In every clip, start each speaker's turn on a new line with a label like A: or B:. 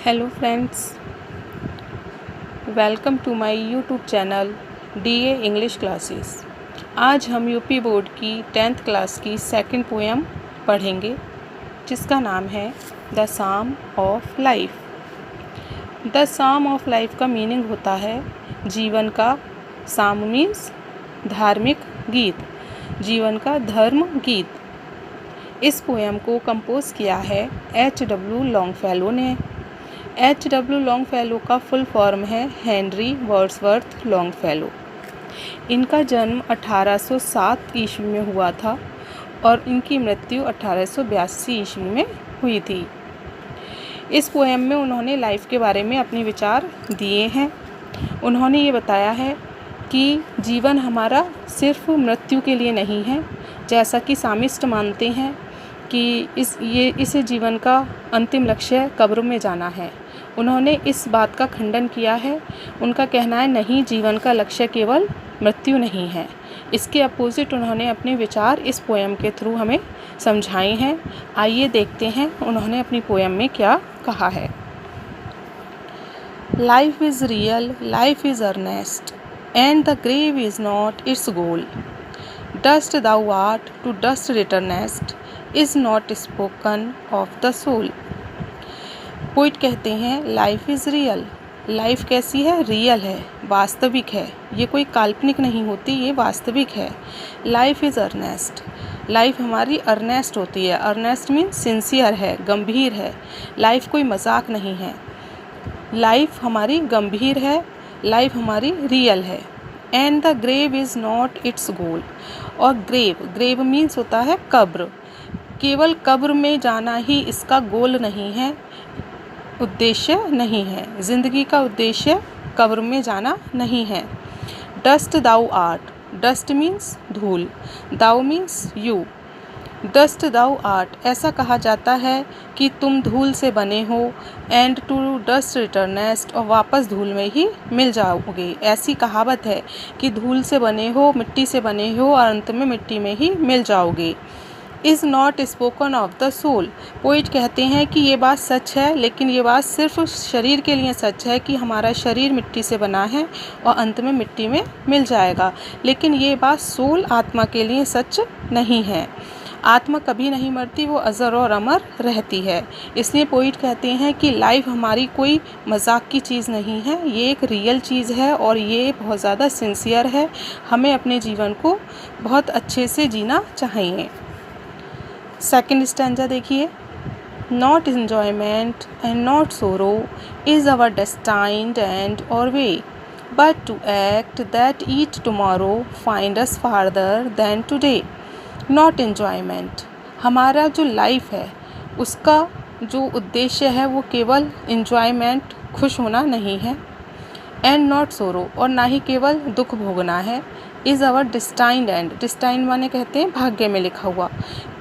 A: Hello friends, welcome to my YouTube channel DA English classes. आज हम UP board की 10th class की second poem पढ़ेंगे जिसका नाम है the psalm of life. The psalm of life का मीनिंग होता है जीवन का। साम मीन्स धार्मिक गीत, जीवन का धर्म गीत। इस पोएम को कंपोज किया है H.W. लॉन्गफेलो ने। H.W. लॉन्गफेलो का फुल फॉर्म है हेनरी वर्ड्सवर्थ लॉन्गफेलो। इनका जन्म 1807 ईस्वी में हुआ था और इनकी मृत्यु 1882 ईस्वी में हुई थी। इस पोएम में उन्होंने लाइफ के बारे में अपने विचार दिए हैं। उन्होंने ये बताया है कि जीवन हमारा सिर्फ मृत्यु के लिए नहीं है, जैसा कि सामिस्ट मानते हैं कि इस जीवन का अंतिम लक्ष्य कब्र में जाना है। उन्होंने इस बात का खंडन किया है। उनका कहना है नहीं, जीवन का लक्ष्य केवल मृत्यु नहीं है। इसके अपोजिट उन्होंने अपने विचार इस पोएम के थ्रू हमें समझाए हैं। आइए देखते हैं उन्होंने अपनी पोएम में क्या कहा है। Life is real, life is earnest, and the grave is not its goal. Dust thou art, to dust returnest, is not spoken of the soul। Poet कहते हैं लाइफ इज़ रियल। लाइफ कैसी है? Real है, वास्तविक है। ये कोई काल्पनिक नहीं होती, ये वास्तविक है। लाइफ इज़ अर्नेस्ट, लाइफ हमारी अर्नेस्ट होती है। अर्नेस्ट मीन्स सिंसियर है, गंभीर है। लाइफ कोई मजाक नहीं है, लाइफ हमारी गंभीर है, लाइफ हमारी रियल है। And the grave is not its goal. और ग्रेव मीन्स होता है कब्र। केवल कब्र में जाना ही इसका गोल नहीं है, उद्देश्य नहीं है। ज़िंदगी का उद्देश्य कब्र में जाना नहीं है। Dust thou art, dust means धूल, thou means you. Dust thou art, ऐसा कहा जाता है कि तुम धूल से बने हो। एंड टू डस्ट रिटर्नेस्ट, और वापस धूल में ही मिल जाओगे। ऐसी कहावत है कि धूल से बने हो, मिट्टी से बने हो और अंत में मिट्टी में ही मिल जाओगे। Is not spoken of the soul. Poet कहते हैं कि ये बात सच है, लेकिन ये बात सिर्फ शरीर के लिए सच है कि हमारा शरीर मिट्टी से बना है और अंत में मिट्टी में मिल जाएगा। लेकिन ये बात सोल, आत्मा के लिए सच नहीं है। आत्मा कभी नहीं मरती, वो अज़र और अमर रहती है। इसलिए पोइट कहते हैं कि लाइफ हमारी कोई मजाक की चीज़ नहीं है, ये एक रियल चीज़ है और ये बहुत ज़्यादा सिंसियर है। हमें अपने जीवन को बहुत अच्छे से जीना चाहिए। सेकंड स्टैंजा देखिए। Not enjoyment and not sorrow is our destined end or way, but to act that each tomorrow find us farther than today. Not enjoyment, हमारा जो लाइफ है उसका जो उद्देश्य है वो केवल एन्जॉयमेंट, खुश होना नहीं है। एंड नॉट सोरो, और ना ही केवल दुख भोगना है। Is our destined end, destined माने कहते हैं भाग्य में लिखा हुआ।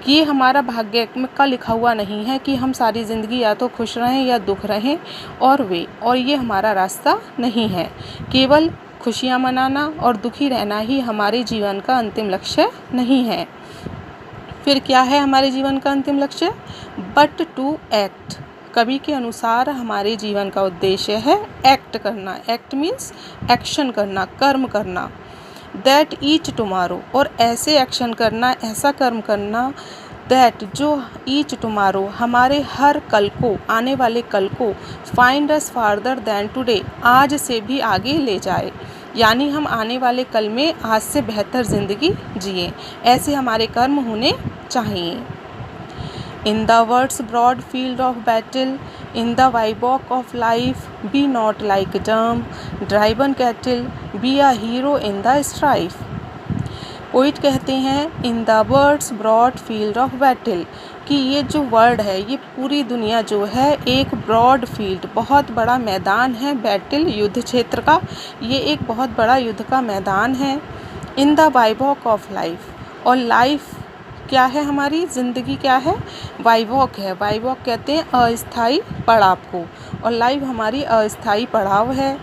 A: ये हमारा भाग्य का लिखा हुआ नहीं है कि हम सारी ज़िंदगी या तो खुश रहें या दुख रहें। और ये हमारा रास्ता नहीं है। केवल खुशियाँ मनाना और दुखी रहना ही हमारे जीवन का अंतिम लक्ष्य नहीं है। फिर क्या है हमारे जीवन का अंतिम लक्ष्य? बट टू एक्ट, कवि के अनुसार हमारे जीवन का उद्देश्य है एक्ट करना। एक्ट मीन्स एक्शन करना, कर्म करना। दैट ईच टुमारो, और ऐसे एक्शन करना, ऐसा कर्म करना दैट, जो ईच टुमारो, हमारे हर कल को, आने वाले कल को, find us farther than today, आज से भी आगे ले जाए। यानी हम आने वाले कल में आज से बेहतर ज़िंदगी जिए। ऐसे हमारे कर्म होने चाहिए। In the world's broad field of battle, in the bivouac of life, be not like dumb, driven cattle, be a hero in the strife। Poet कहते हैं in the world's broad field of battle, कि ये जो word है, ये पूरी दुनिया जो है एक ब्रॉड फील्ड, बहुत बड़ा मैदान है। बैटल युद्ध क्षेत्र का, ये एक बहुत बड़ा युद्ध का मैदान है। इन द बाइवॉक ऑफ लाइफ, और लाइफ क्या है? हमारी ज़िंदगी क्या है? बाइवॉक है। बाइवॉक कहते हैं अस्थाई पड़ाव को, और लाइफ हमारी अस्थाई पड़ाव है।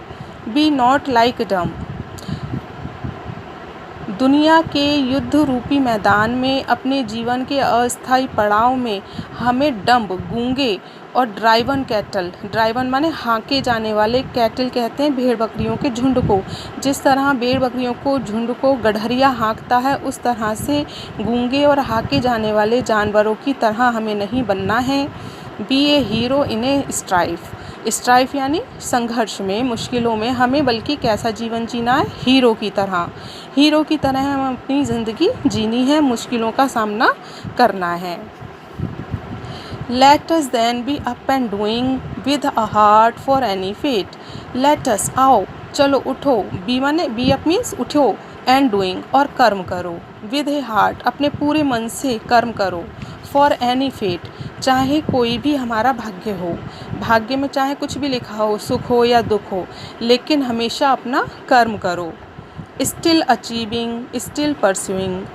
A: बी नॉट लाइक डम, दुनिया के युद्ध रूपी मैदान में, अपने जीवन के अस्थायी पड़ाव में हमें डम्ब, गूंगे और ड्राइवन कैटल, ड्राइवन माने हाँके जाने वाले, कैटल कहते हैं भेड़ बकरियों के झुंड को। जिस तरह भेड़ बकरियों को झुंड को गड़हरिया हाँकता है, उस तरह से गूंगे और हाँके जाने वाले जानवरों की तरह हमें नहीं बनना है। Be a hero in a strife, strife यानी संघर्ष में, मुश्किलों में, हमें बल्कि कैसा जीवन जीना है, हीरो की तरह। हीरो की तरह हम अपनी ज़िंदगी जीनी है, मुश्किलों का सामना करना है। Let us then be up and doing with a heart for any fate. Let us, आओ, चलो, उठो, बी माने बी अप मीन्स उठो, एंड डूइंग और कर्म करो, विद ए हार्ट अपने पूरे मन से कर्म करो, फॉर एनी फेट चाहे कोई भी हमारा भाग्य हो, भाग्य में चाहे कुछ भी लिखा हो, सुख हो या दुख हो, लेकिन हमेशा अपना कर्म करो। Still achieving, still pursuing,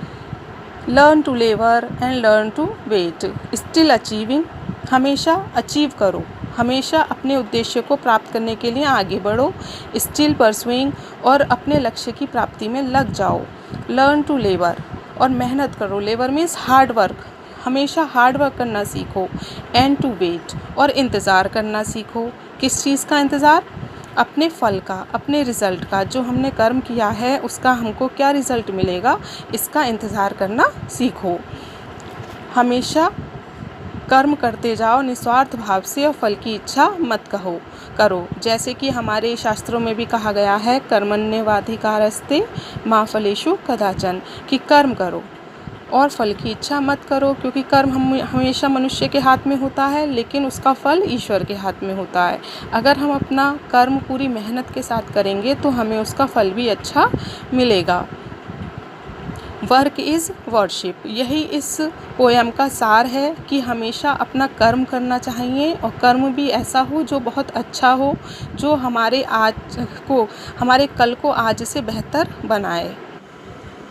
A: learn to लेवर and learn to wait. Still achieving, हमेशा अचीव करो, हमेशा अपने उद्देश्य को प्राप्त करने के लिए आगे बढ़ो। स्टिल परस्यूइंग, और अपने लक्ष्य की प्राप्ति में लग जाओ। लर्न टू लेवर, और मेहनत करो, लेवर मीन्स हार्ड वर्क, हमेशा हार्ड वर्क करना सीखो। एंड टू वेट, और इंतज़ार करना सीखो। किस चीज़ का इंतज़ार? अपने फल का, अपने रिज़ल्ट का, जो हमने कर्म किया है उसका हमको क्या रिज़ल्ट मिलेगा, इसका इंतज़ार करना सीखो। हमेशा कर्म करते जाओ निस्वार्थ भाव से, और फल की इच्छा मत करो। जैसे कि हमारे शास्त्रों में भी कहा गया है, कर्मण्येवाधिकारस्ते मा फलेषु कदाचन, कि कर्म करो और फल की इच्छा मत करो, क्योंकि कर्म हमेशा मनुष्य के हाथ में होता है, लेकिन उसका फल ईश्वर के हाथ में होता है। अगर हम अपना कर्म पूरी मेहनत के साथ करेंगे तो हमें उसका फल भी अच्छा मिलेगा। वर्क इज़ वर्शिप, यही इस पोयम का सार है कि हमेशा अपना कर्म करना चाहिए, और कर्म भी ऐसा हो जो बहुत अच्छा हो, जो हमारे कल को आज से बेहतर बनाए।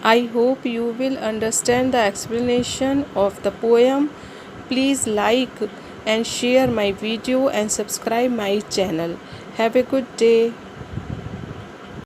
A: I hope you will understand the explanation of the poem. Please like and share my video and subscribe my channel. Have a good day.